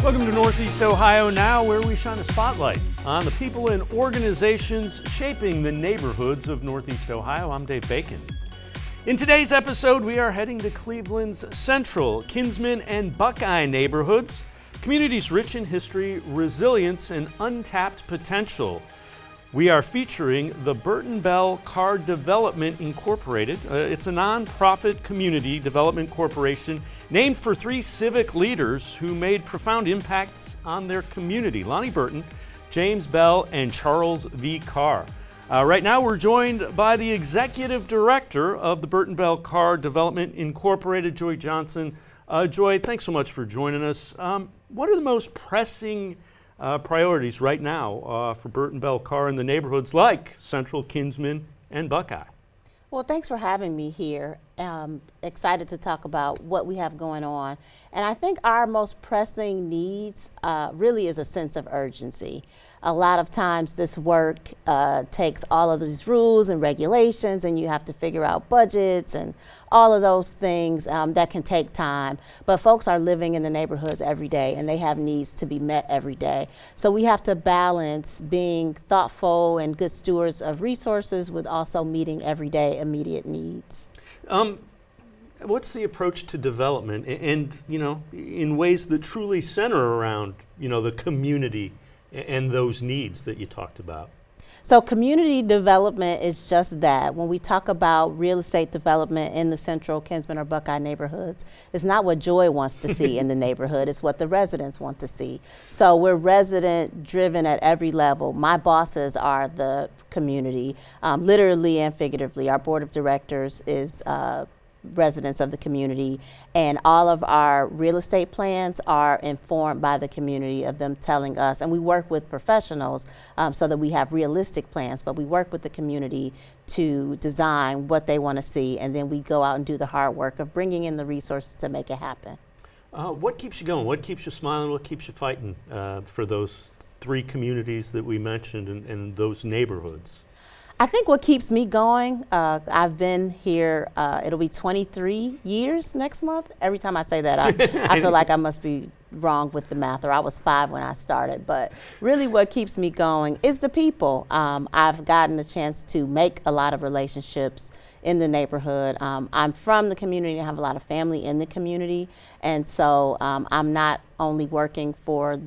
Welcome to Northeast Ohio Now, where we shine a spotlight on the people and organizations shaping the neighborhoods of Northeast Ohio. I'm Dave Bacon. In today's episode, we are heading to Cleveland's Central, Kinsman, and Buckeye neighborhoods, communities rich in history, resilience, and untapped potential. We are featuring the Burten Carr Development Incorporated. It's a nonprofit community development corporation named for three civic leaders who made profound impacts on their community: Lonnie Burten, James Bell, and Charles V. Carr. Right now we're joined by the executive director of the Burten Carr Development Incorporated, Joy Johnson. Joy, thanks so much for joining us. What are the most pressing priorities right now for Burten Carr in the neighborhoods like Central, Kinsman, and Buckeye? Well, thanks for having me here. Excited to talk about what we have going on. And I think our most pressing needs really is a sense of urgency. A lot of times this work takes all of these rules and regulations, and you have to figure out budgets and all of those things that can take time. But folks are living in the neighborhoods every day, and they have needs to be met every day. So we have to balance being thoughtful and good stewards of resources with also meeting everyday immediate needs. What's the approach to development, and in ways that truly center around the community and those needs that you talked about? So community development is just that. When we talk about real estate development in the Central, Kinsman, or Buckeye neighborhoods, it's not what Joy wants to see in the neighborhood, it's what the residents want to see. So we're resident driven at every level. My bosses are the community, literally and figuratively. Our board of directors is residents of the community, and all of our real estate plans are informed by the community, of them telling us, and we work with professionals so that we have realistic plans, but we work with the community to design what they want to see, and then we go out and do the hard work of bringing in the resources to make it happen. What keeps you going? What keeps you smiling? What keeps you fighting for those three communities that we mentioned and those neighborhoods? I think what keeps me going, I've been here, it'll be 23 years next month. Every time I say that, I feel like I must be wrong with the math, or I was 5 when I started. But really what keeps me going is the people. I've gotten the chance to make a lot of relationships in the neighborhood. I'm from the community and have a lot of family in the community. And so I'm not only working for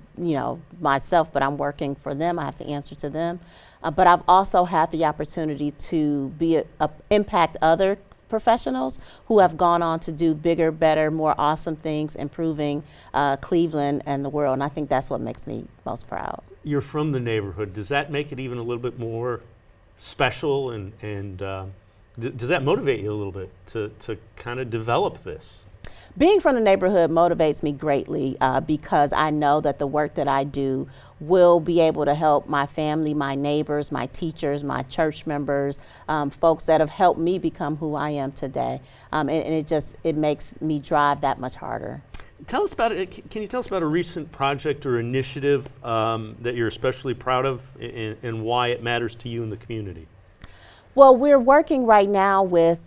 myself, but I'm working for them. I have to answer to them. But I've also had the opportunity to impact other professionals who have gone on to do bigger, better, more awesome things, improving Cleveland and the world. And I think that's what makes me most proud. You're from the neighborhood. Does that make it even a little bit more special? And does that motivate you a little bit to kind of develop this? Being from the neighborhood motivates me greatly because I know that the work that I do will be able to help my family, my neighbors, my teachers, my church members, folks that have helped me become who I am today. And it makes me drive that much harder. Tell us about it. Can you tell us about a recent project or initiative that you're especially proud of and why it matters to you in the community? Well, we're working right now with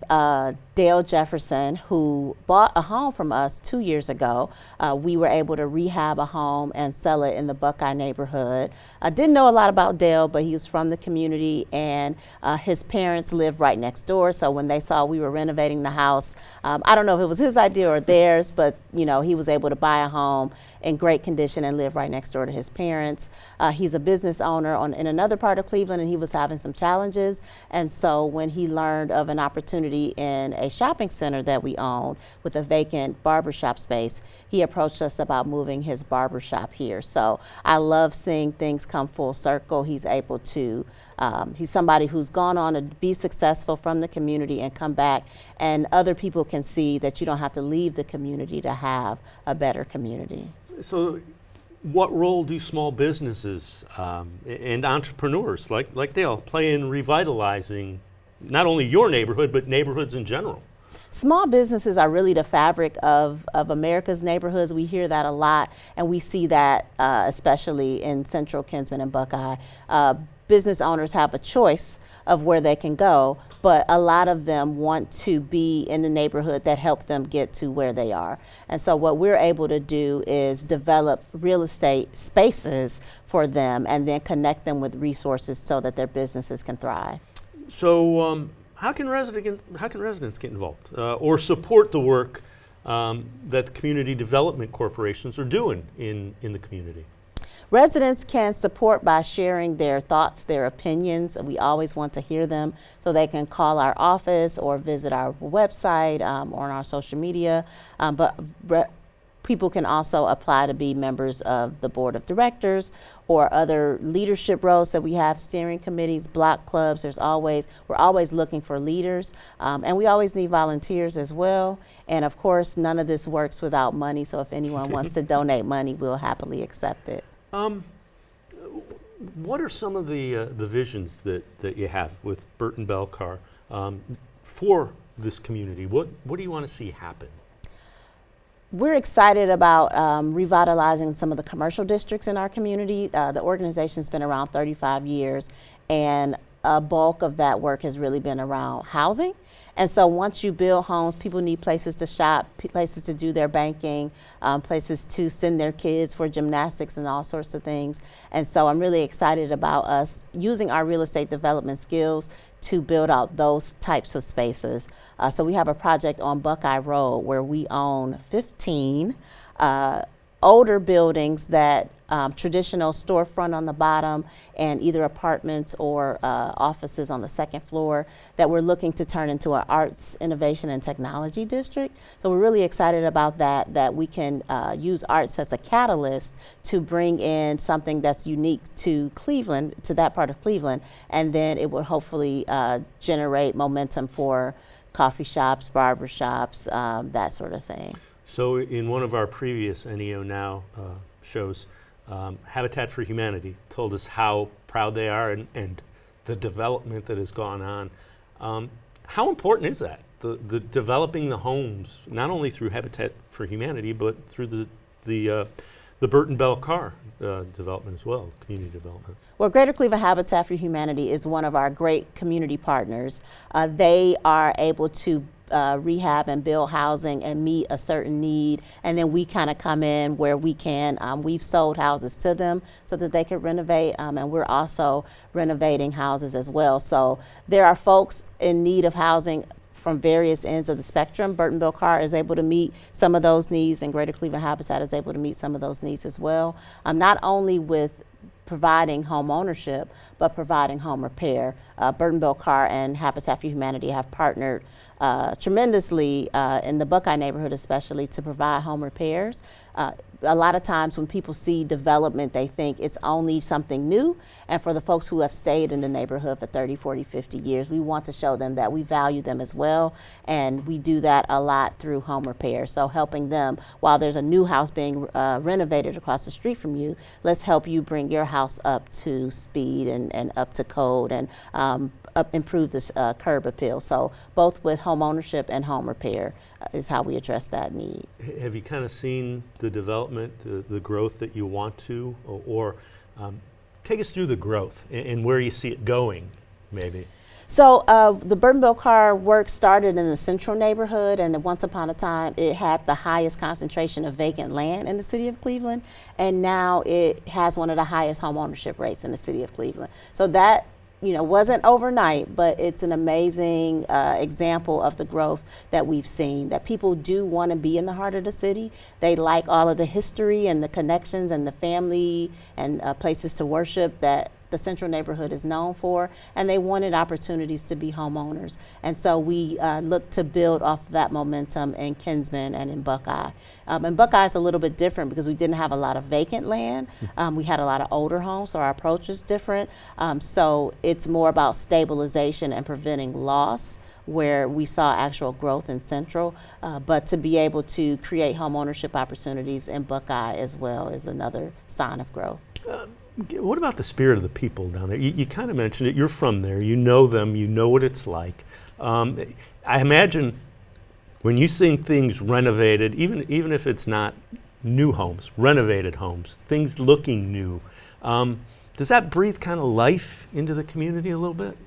Dale Jefferson, who bought a home from us 2 years ago. We were able to rehab a home and sell it in the Buckeye neighborhood. I didn't know a lot about Dale, but he was from the community, and his parents lived right next door. So when they saw we were renovating the house, I don't know if it was his idea or theirs, but he was able to buy a home in great condition and live right next door to his parents. He's a business owner in another part of Cleveland, and he was having some challenges. And so when he learned of an opportunity in a shopping center that we own with a vacant barbershop space, he approached us about moving his barbershop here. So I love seeing things come full circle. He's able to, he's somebody who's gone on to be successful from the community and come back, and other people can see that you don't have to leave the community to have a better community. So what role do small businesses and entrepreneurs like Dale play in revitalizing not only your neighborhood, but neighborhoods in general? Small businesses are really the fabric of America's neighborhoods. We hear that a lot, and we see that especially in Central, Kinsman, and Buckeye. Business owners have a choice of where they can go, but a lot of them want to be in the neighborhood that helped them get to where they are. And so what we're able to do is develop real estate spaces for them and then connect them with resources so that their businesses can thrive. So how can residents get involved or support the work that the community development corporations are doing in the community? Residents can support by sharing their thoughts, their opinions. We always want to hear them, so they can call our office or visit our website or on our social media. People can also apply to be members of the board of directors or other leadership roles that we have, steering committees, block clubs. We're always looking for leaders, and we always need volunteers as well. And of course, none of this works without money, so if anyone wants to donate money, we'll happily accept it. What are some of the visions that you have with Burten Bell Carr for this community? What do you want to see happen? We're excited about revitalizing some of the commercial districts in our community. The organization's been around 35 years, and a bulk of that work has really been around housing. And so once you build homes, people need places to shop, places to do their banking, places to send their kids for gymnastics and all sorts of things. And so I'm really excited about us using our real estate development skills to build out those types of spaces. So we have a project on Buckeye Road where we own 15 older buildings that traditional storefront on the bottom and either apartments or offices on the second floor that we're looking to turn into an arts, innovation, and technology district. So we're really excited about that we can use arts as a catalyst to bring in something that's unique to Cleveland, to that part of Cleveland, and then it will hopefully generate momentum for coffee shops, barbershops, that sort of thing. So in one of our previous NEO Now shows, Habitat for Humanity told us how proud they are and the development that has gone on. How important is that? The developing the homes, not only through Habitat for Humanity, but through the Burten Bell Carr development as well, community development. Well, Greater Cleveland Habitat for Humanity is one of our great community partners. They are able to rehab and build housing and meet a certain need, and then we kind of come in where we can. We've sold houses to them so that they could renovate, and we're also renovating houses as well. So there are folks in need of housing from various ends of the spectrum. Burten Bell Carr is able to meet some of those needs, and Greater Cleveland Habitat is able to meet some of those needs as well. Not only with providing home ownership, but providing home repair. Burten Bell Carr and Habitat for Humanity have partnered tremendously in the Buckeye neighborhood especially to provide home repairs. A lot of times when people see development, they think it's only something new. And for the folks who have stayed in the neighborhood for 30, 40, 50 years, we want to show them that we value them as well. And we do that a lot through home repair. So helping them, while there's a new house being renovated across the street from you, let's help you bring your house up to speed and up to code and improve this curb appeal. So both with home ownership and home repair is how we address that need. Have you kind of seen the development, the growth that you want to, or take us through the growth and where you see it going, maybe? So the Burten Bell Carr work started in the central neighborhood, and once upon a time it had the highest concentration of vacant land in the city of Cleveland, and now it has one of the highest home ownership rates in the city of Cleveland. So that wasn't overnight, but it's an amazing example of the growth that we've seen, that people do want to be in the heart of the city. They like all of the history and the connections and the family and places to worship that the central neighborhood is known for, and they wanted opportunities to be homeowners. And so we look to build off of that momentum in Kinsman and in Buckeye. And Buckeye is a little bit different because we didn't have a lot of vacant land. We had a lot of older homes, so our approach is different. So it's more about stabilization and preventing loss, where we saw actual growth in Central, but to be able to create home ownership opportunities in Buckeye as well is another sign of growth. What about the spirit of the people down there? You kind of mentioned it. You're from there. You know them. You know what it's like. I imagine when you see things renovated, even if it's not new homes, renovated homes, things looking new, does that breathe kind of life into the community a little bit?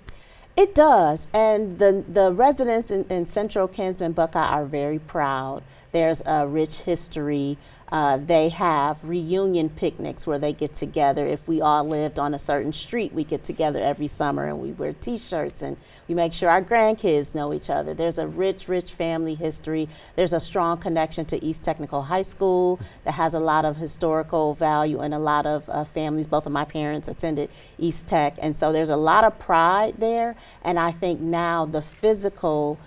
It does, and the residents in Central Kinsman, Buckeye are very proud. There's a rich history. They have reunion picnics where they get together. If we all lived on a certain street, we get together every summer and we wear t-shirts and we make sure our grandkids know each other. There's a rich family history. There's a strong connection to East Technical High School that has a lot of historical value, and a lot of families, both of my parents attended East Tech, and so there's a lot of pride there. And I think now the physical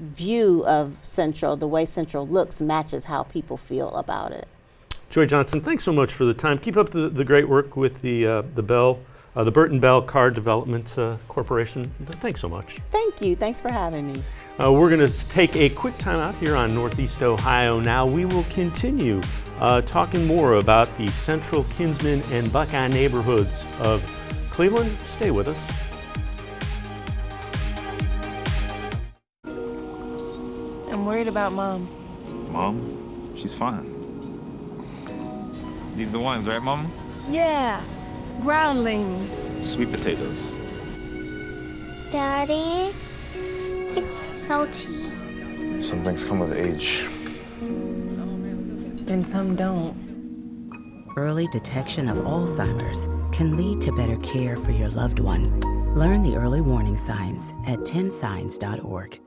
view of Central, the way Central looks, matches how people feel about it. Joy Johnson, thanks so much for the time. Keep up the great work with the Burten Bell Carr Development Corporation. Thanks so much. Thank you. Thanks for having me. We're going to take a quick time out here on Northeast Ohio Now. We will continue talking more about the Central, Kinsman, and Buckeye neighborhoods of Cleveland. Stay with us. I'm worried about Mom. Mom? She's fine. These the ones, right, Mom? Yeah, groundlings. Sweet potatoes. Daddy, it's salty. Some things come with age. And some don't. Early detection of Alzheimer's can lead to better care for your loved one. Learn the early warning signs at 10signs.org.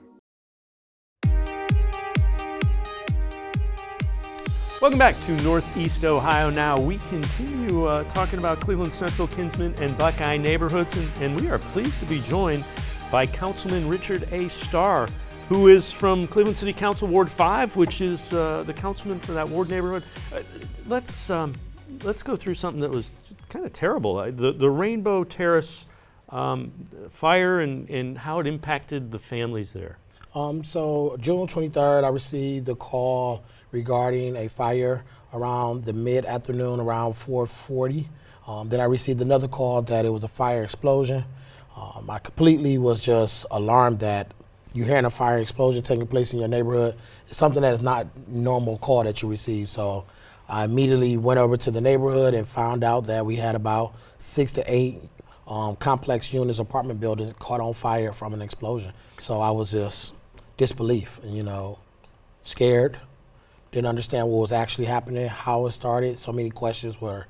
Welcome back to Northeast Ohio Now. We continue talking about Cleveland Central, Kinsman, and Buckeye neighborhoods, and we are pleased to be joined by Councilman Richard A. Starr, who is from Cleveland City Council Ward 5, which is the councilman for that ward neighborhood. Let's go through something that was kind of terrible. The Rainbow Terrace fire and how it impacted the families there. So June 23rd, I received a call regarding a fire around the mid-afternoon, around 4:40. Then I received another call that it was a fire explosion. I completely was just alarmed that you're hearing a fire explosion taking place in your neighborhood. It's something that is not normal call that you receive. So I immediately went over to the neighborhood and found out that we had about 6 to 8 complex units, apartment buildings caught on fire from an explosion. So I was just disbelief, scared. Didn't understand what was actually happening, how it started. So many questions were,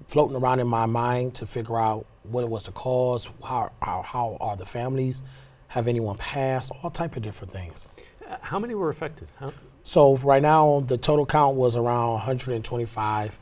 floating around in my mind to figure out what was the cause, how are the families, have anyone passed, all type of different things. How many were affected? So right now, the total count was around 125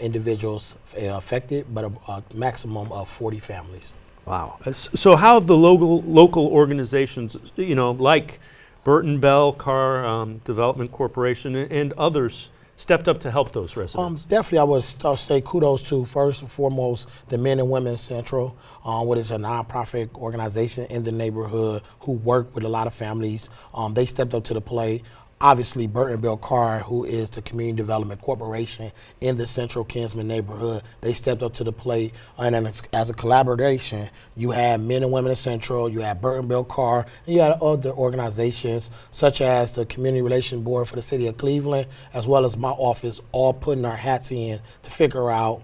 individuals affected, but a maximum of 40 families. Wow. So how have the local organizations, like Burten Bell Carr Development Corporation and others stepped up to help those residents? Definitely, I would say kudos to, first and foremost, the Men and Women Central, which is a nonprofit organization in the neighborhood who work with a lot of families. They stepped up to the plate. Obviously, Burten Bell Carr, who is the Community Development Corporation in the Central Kinsman neighborhood, they stepped up to the plate. And then as a collaboration, you had Men and Women of Central, you had Burten Bell Carr, and you had other organizations such as the Community Relations Board for the City of Cleveland, as well as my office, all putting our hats in to figure out,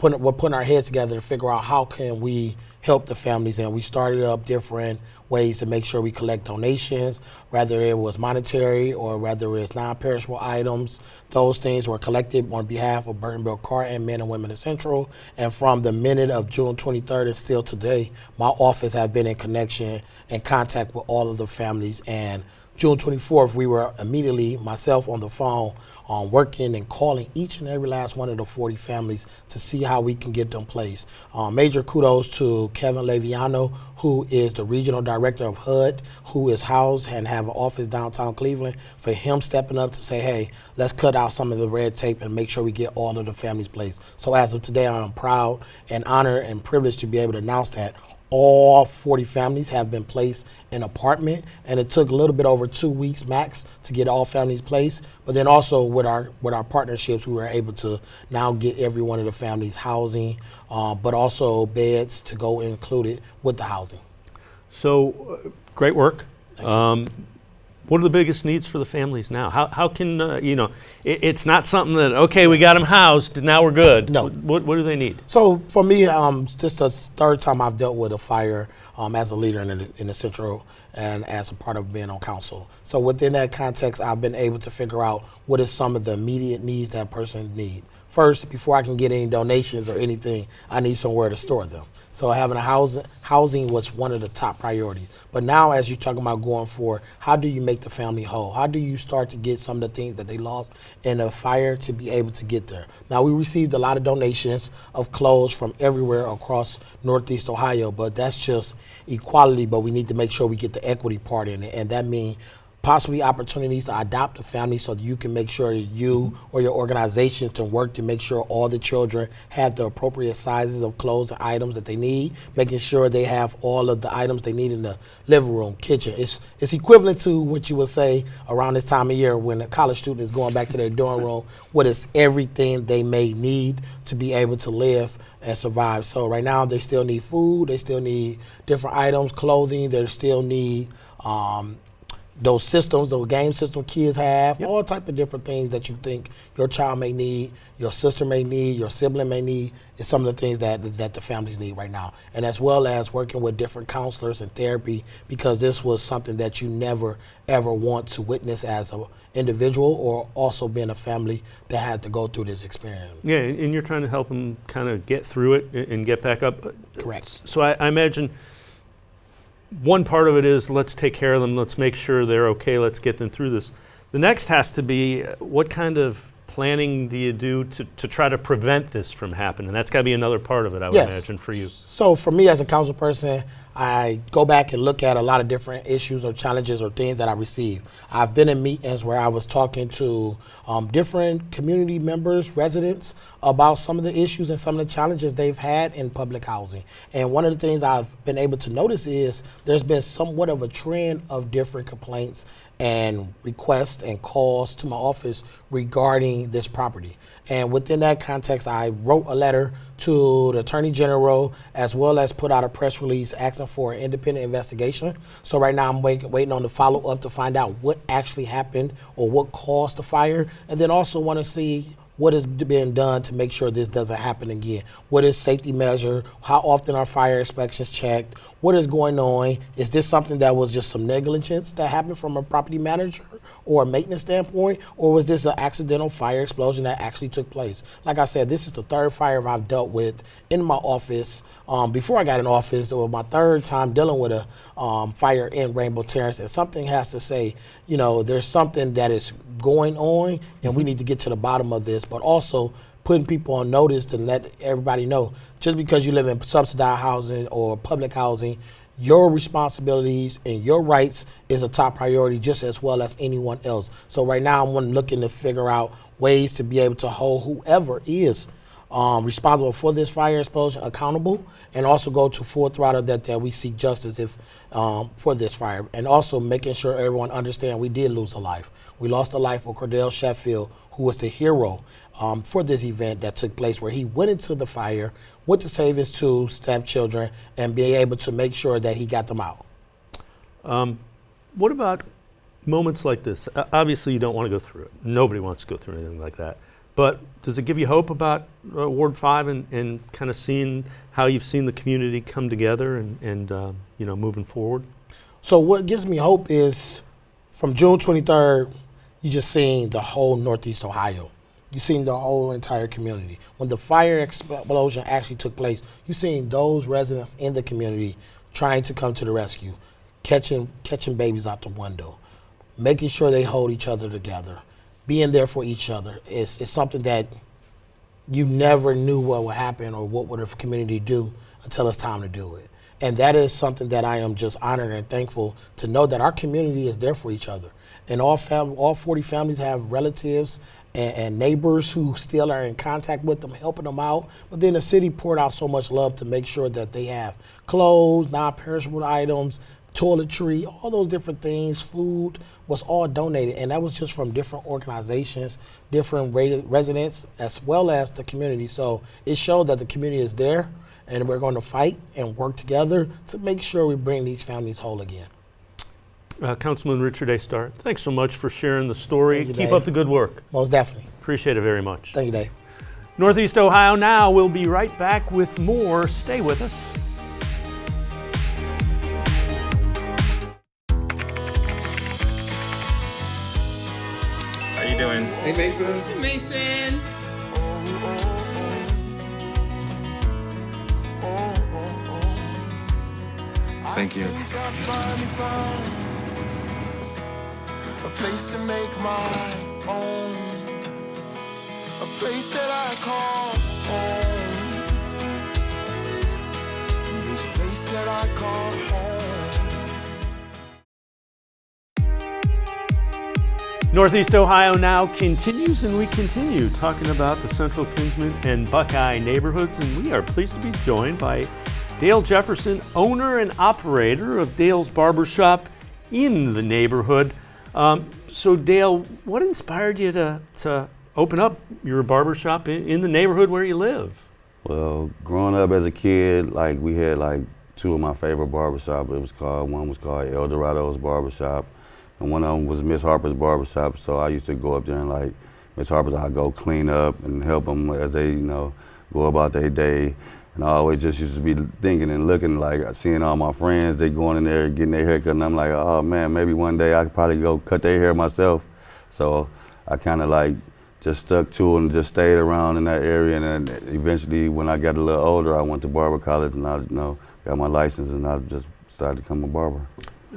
we're putting our heads together to figure out how can we help the families. And we started up different ways to make sure we collect donations, whether it was monetary or whether it's non-perishable items. Those things were collected on behalf of Burten Bell Carr and Men and Women of Central. And from the minute of June 23rd and still today, my office has been in connection and contact with all of the families. And June 24th, we were immediately, myself on the phone, working and calling each and every last one of the 40 families to see how we can get them placed. Major kudos to Kevin Leviano, who is the regional director of HUD, who is housed and have an office downtown Cleveland, for him stepping up to say, hey, let's cut out some of the red tape and make sure we get all of the families placed. So as of today, I am proud and honored and privileged to be able to announce that all 40 families have been placed in apartment, and it took a little bit over 2 weeks max to get all families placed. But then also with our partnerships, we were able to now get every one of the families housing, but also beds to go included with the housing. So great work. What are the biggest needs for the families now? How can, it's not something that, okay, we got them housed, now we're good. No. What do they need? So for me, just the third time I've dealt with a fire as a leader in the Central and as a part of being on council. So within that context, I've been able to figure out what is some of the immediate needs that person need. First, before I can get any donations or anything, I need somewhere to store them. So having a housing was one of the top priorities. But now as you're talking about going forward, how do you make the family whole? How do you start to get some of the things that they lost in a fire to be able to get there? Now we received a lot of donations of clothes from everywhere across Northeast Ohio, but that's just equality, but we need to make sure we get the equity part in it. And that means possibly opportunities to adopt a family so that you can make sure you or your organization can work to make sure all the children have the appropriate sizes of clothes and items that they need, making sure they have all of the items they need in the living room, kitchen. It's equivalent to what you would say around this time of year when a college student is going back to their dorm room, what is everything they may need to be able to live and survive. So right now they still need food, they still need different items, clothing, they still need those systems, those game system kids have, all type of different things that you think your child may need, your sister may need, your sibling may need, is some of the things that the families need right now. And as well as working with different counselors and therapy, because this was something that you never ever want to witness as an individual or also being a family that had to go through this experience. Yeah, and you're trying to help them kind of get through it and get back up. Correct. So I imagine one part of it is let's take care of them, let's make sure they're okay, let's get them through this. The next has to be what kind of planning do you do to try to prevent this from happening? That's got to be another part of it, I would imagine, for you. So for me as a council person, I go back and look at a lot of different issues or challenges or things that I receive. I've been in meetings where I was talking to different community members, residents, about some of the issues and some of the challenges they've had in public housing. And one of the things I've been able to notice is there's been somewhat of a trend of different complaints and requests and calls to my office regarding this property. And within that context, I wrote a letter to the Attorney General as well as put out a press release asking for an independent investigation. So right now I'm waiting on the follow-up to find out what actually happened or what caused the fire, and then also want to see what is being done to make sure this doesn't happen again. What is safety measure? How often are fire inspections checked? What is going on? Is this something that was just some negligence that happened from a property manager or a maintenance standpoint? Or was this an accidental fire explosion that actually took place? Like I said, this is the third fire I've dealt with in my office. Before I got in office, it was my third time dealing with a fire in Rainbow Terrace, and something has to say, there's something that is going on, and we need to get to the bottom of this, but also putting people on notice to let everybody know, just because you live in subsidized housing or public housing, your responsibilities and your rights is a top priority just as well as anyone else. So right now I'm looking to figure out ways to be able to hold whoever is responsible for this fire explosion accountable, and also go to full throttle that we seek justice for this fire, and also making sure everyone understands we did lose a life. We lost the life of Cordell Sheffield, who was the hero for this event that took place, where he went into the fire, went to save his two stepchildren, and be able to make sure that he got them out. What about moments like this? Obviously you don't want to go through it. Nobody wants to go through anything like that. But does it give you hope about Ward 5 and kind of seeing how you've seen the community come together and moving forward? So what gives me hope is from June 23rd, you're just seeing the whole Northeast Ohio. You're seeing the whole entire community. When the fire explosion actually took place, you're seeing those residents in the community trying to come to the rescue, catching babies out the window, making sure they hold each other together, being there for each other. Is something that you never knew what would happen or what would a community do until it's time to do it. And that is something that I am just honored and thankful to know that our community is there for each other. And all 40 families have relatives and neighbors who still are in contact with them, helping them out. But then the city poured out so much love to make sure that they have clothes, non-perishable items, toiletry, all those different things, food was all donated. And that was just from different organizations, different residents, as well as the community. So it showed that the community is there, and we're going to fight and work together to make sure we bring these families whole again. Councilman Richard A. Starr, thanks so much for sharing the story. Thank you, Keep Dave. up the good work. Most definitely. Appreciate it very much. Thank you, Dave. Northeast Ohio Now, we'll be right back with more. Stay with us. How you doing? Hey, Mason. Mason. Thank you. A place to make my own. A place that I call home. This place that I call home. Northeast Ohio Now continues, and we continue talking about the Central Kinsman and Buckeye neighborhoods, and we are pleased to be joined by Dale Jefferson, owner and operator of Dale's Barbershop in the neighborhood. So Dale, what inspired you to open up your barbershop in the neighborhood where you live? Well, growing up as a kid, like we had like two of my favorite barbershops. One was called El Dorado's Barbershop, and one of them was Miss Harper's Barbershop. So I used to go up there and like Miss Harper's, I'd go clean up and help them as they, go about their day. And I always just used to be thinking and looking, like seeing all my friends, they going in there getting their hair cut, and I'm like, oh man, maybe one day I could probably go cut their hair myself. So I kind of like just stuck to it and just stayed around in that area. And then eventually, when I got a little older, I went to barber college and I got my license, and I just started to become a barber.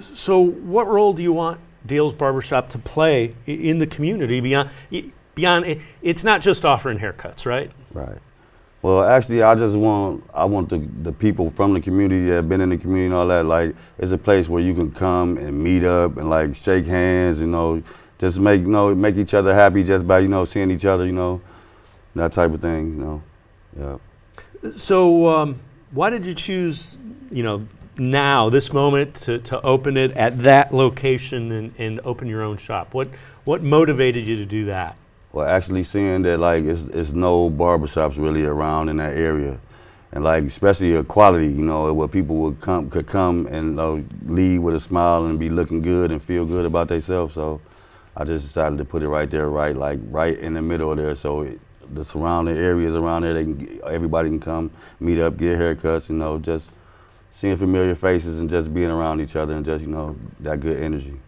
So what role do you want Dale's Barbershop to play in the community beyond it's not just offering haircuts, right? Right. Well, actually, I want the people from the community that have been in the community and all that, like, it's a place where you can come and meet up and like shake hands, just make each other happy just by, seeing each other, that type of thing, yeah. So why did you choose, now, this moment to open it at that location and open your own shop? What motivated you to do that? Well, actually seeing that like it's no barbershops really around in that area, and like especially a quality, where people could come and leave with a smile and be looking good and feel good about themselves. So I just decided to put it right there, right in the middle of there, so the surrounding areas around there, everybody can come, meet up, get haircuts, just seeing familiar faces and just being around each other and just that good energy.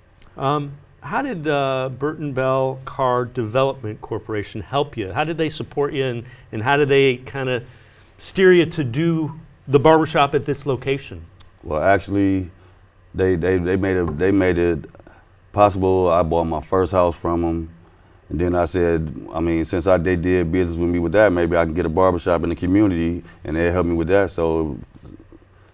How did Burten Bell Carr Development Corporation help you? How did they support you, and how did they kind of steer you to do the barbershop at this location? Well, actually, they made it possible. I bought my first house from them, and then I said, since they did business with me with that, maybe I can get a barbershop in the community, and they helped me with that. So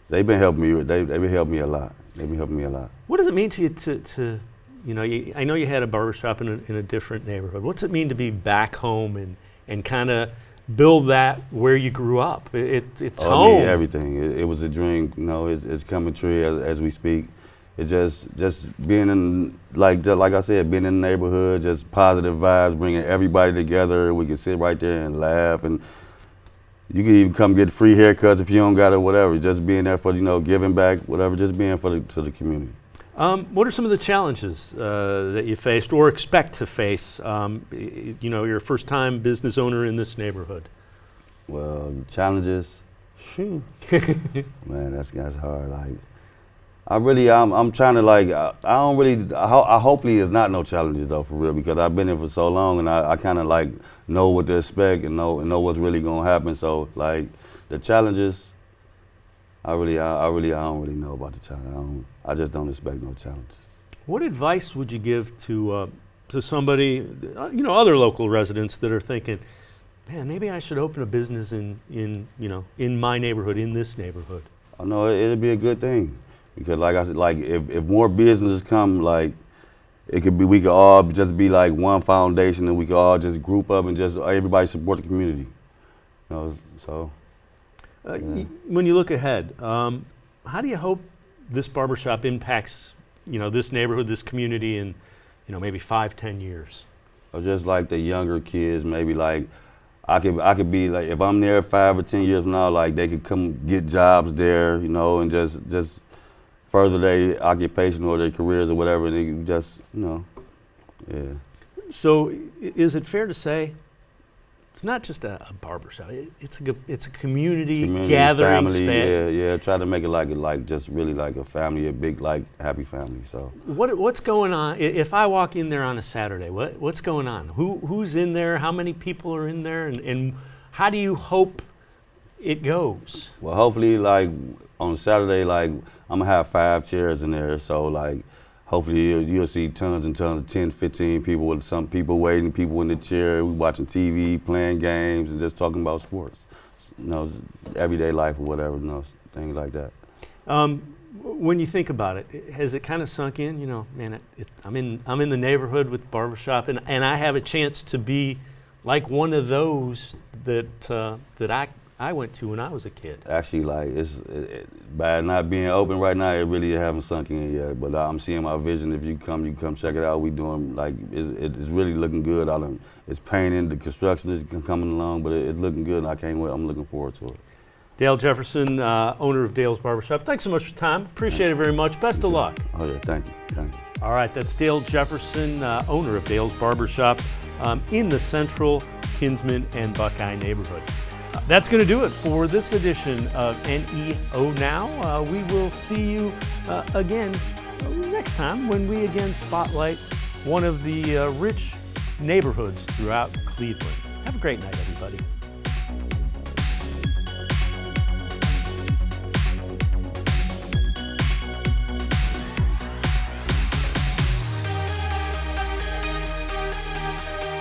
they've been helping me. They've been helping me a lot. They've been helping me a lot. What does it mean to you to I know you had a barbershop in a different neighborhood. What's it mean to be back home and kind of build that where you grew up? It's home. It means everything. It was a dream. It's coming true as we speak. It's just being in, like I said, being in the neighborhood, just positive vibes, bringing everybody together. We can sit right there and laugh, and you can even come get free haircuts if you don't got it, whatever. Just being there for, giving back, whatever, just being to the community. What are some of the challenges that you faced or expect to face? You're a first-time business owner in this neighborhood. Well, challenges, shoot, man, that's hard. Like, I'm trying to I hopefully it's not no challenges though, for real, because I've been here for so long and I kind of like know what to expect and know what's really gonna happen. So like the challenges, I don't really know about the challenge. I just don't expect no challenges. What advice would you give to somebody, other local residents that are thinking, man, maybe I should open a business in my neighborhood, in this neighborhood? I know it'd be a good thing, because like I said, like if more businesses come, like we could all just be like one foundation, and we could all just group up and just everybody support the community. So. Yeah. When you look ahead, how do you hope this barbershop impacts, this neighborhood, this community in, maybe 5-10 years? Or just like the younger kids, maybe like I could be like, if I'm there 5 or 10 years from now, like they could come get jobs there, and just further their occupation or their careers or whatever. They just, yeah. So is it fair to say it's not just a barbershop? It's a community gathering family, space. Yeah. Try to make it like just really like a family, a big like happy family. So what's going on? If I walk in there on a Saturday, what's going on? Who's in there? How many people are in there? And how do you hope it goes? Well, hopefully, like on Saturday, like I'm gonna have 5 chairs in there. So like, hopefully you'll see tons and tons of 10, 15 people with some people waiting, people in the chair, we watching TV, playing games, and just talking about sports. Everyday life or whatever, things like that. When you think about it, has it kind of sunk in? Man, I'm in the neighborhood with Barbershop, and I have a chance to be like one of those that I went to when I was a kid. Actually, like by not being open right now, it really haven't sunk in yet. But I'm seeing my vision. If you come check it out. We doing like it's really looking good. It's painting, the construction is coming along, but it's looking good. And I can't wait. I'm looking forward to it. Dale Jefferson, owner of Dale's Barbershop. Thanks so much for your time. Appreciate it very much. Best of luck. Oh yeah, thank you. All right, that's Dale Jefferson, owner of Dale's Barbershop in the Central, Kinsman, and Buckeye neighborhood. That's going to do it for this edition of NEO Now. We will see you again next time when we again spotlight one of the rich neighborhoods throughout Cleveland. Have a great night, everybody.